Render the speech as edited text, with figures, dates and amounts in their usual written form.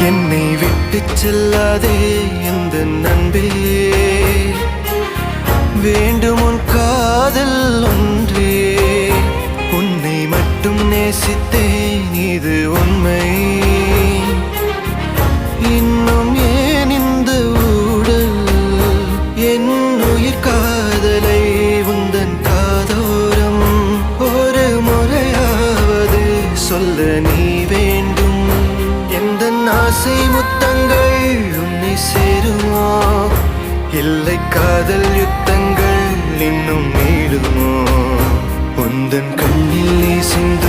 என்னை விட்டு செல்லாதே எந்த நண்பே, வேண்டும் உன் காதல் ஒன்றே. உன்னை மட்டும் நேசித்தேன் இது உண்மை. இன்னும் ஏன் இந்த ஊடல் என் உயிர் காதலை உந்தன் காதோரம் ஒரு முறையாவது சொல்ல நீ வேண்டும். எந்த ஆசை முத்தங்கள் உன்னை சேருமோ, இல்லை காதல் யுத்தங்கள் இன்னும் நீடுமோ. உந்தன் கண்ணில் நீ சிந்த